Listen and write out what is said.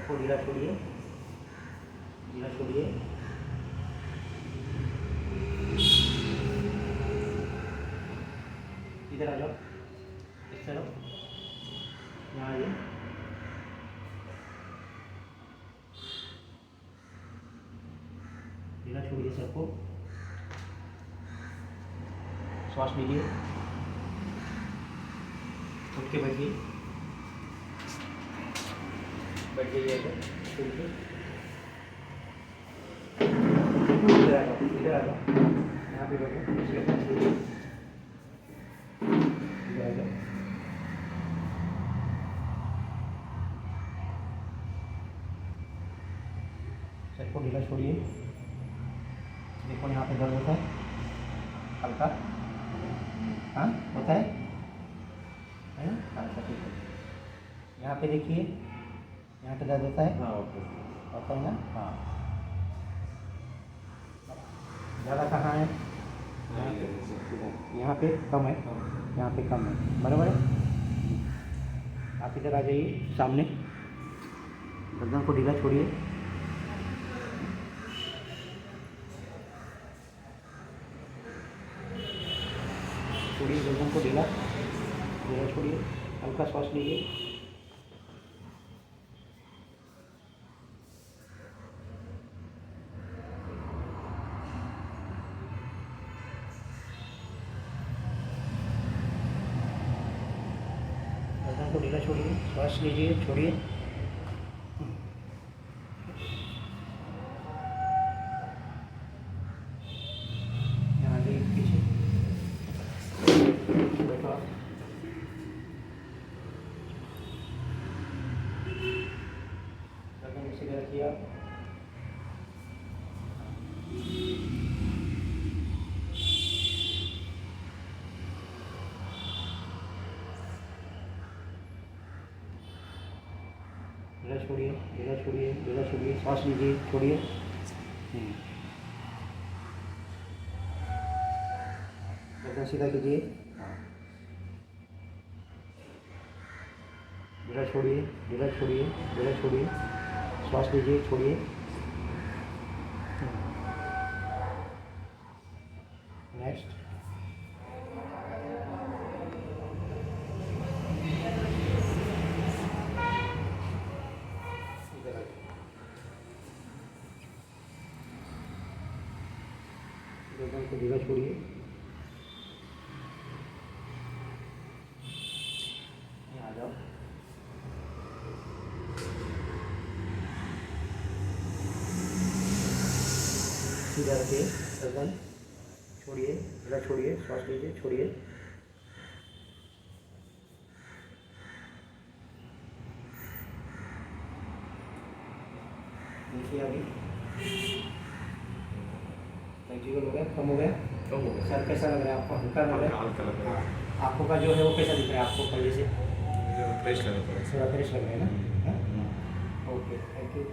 सबको ढीला छोड़िए, ढीला छोड़िए। इधर आ जाओ, इस तरफ, यहाँ आइए। ढीला छोड़िए सबको, श्वास लीजिए, उठ के बैठिए, बैठ जाइए इधर, इधर आ जाओ, इधर आ जाओ, यहाँ पे बैठो, इधर आ जाओ। सर को ढीला छोड़िए। देखो यहाँ पे दर्द होता है हल्का, हाँ होता है ना? अच्छा ठीक है। यहाँ पे देखिए, यहाँ पे दर्द होता है, हाँ होता है ना? हाँ। ज़्यादा कहाँ है? यहाँ पे कम है, यहाँ पे कम है, बराबर है। आप इधर आ जाइए सामने, गर्दन को ढीला छोड़िए, छोड़िए गर्दन को ढीला, ढीला छोड़िए, हल्का श्वास लीजिए। गर्दन को ढीला छोड़िए, श्वास लीजिए, छोड़िए। यहाँ आइए पीछे, बैठो आप। गर्दन सीधा रखिए आप। ढीला छोड़िए, ढीला छोड़िए, ढीला छोड़िए, श्वास लीजिए, छोड़िए। गर्दन सीधा कीजिए, ढीला छोड़िए, ढीला छोड़िए, ढीला छोड़िए, श्वास लीजिए, छोड़िए। नेक्स्ट, गर्दन को ढीला छोड़िए, यहाँ आ जाओ। सीधा रखिए, गर्दन छोड़िए, ढीला छोड़िए, श्वास लीजिए, छोड़िए। देखिए अभी प्रैक्टिकल हो गया, कम हो गया, कम हो गया। सर कैसा लग रहा है आपको? हल्का लग रहा है? हल्का लग रहा है। आँखों का जो है वो कैसा दिख रहा है आपको पहले से? फ्रेश लग रहा है, थोड़ा फ्रेश लग रहा है ना? Okay, thank you.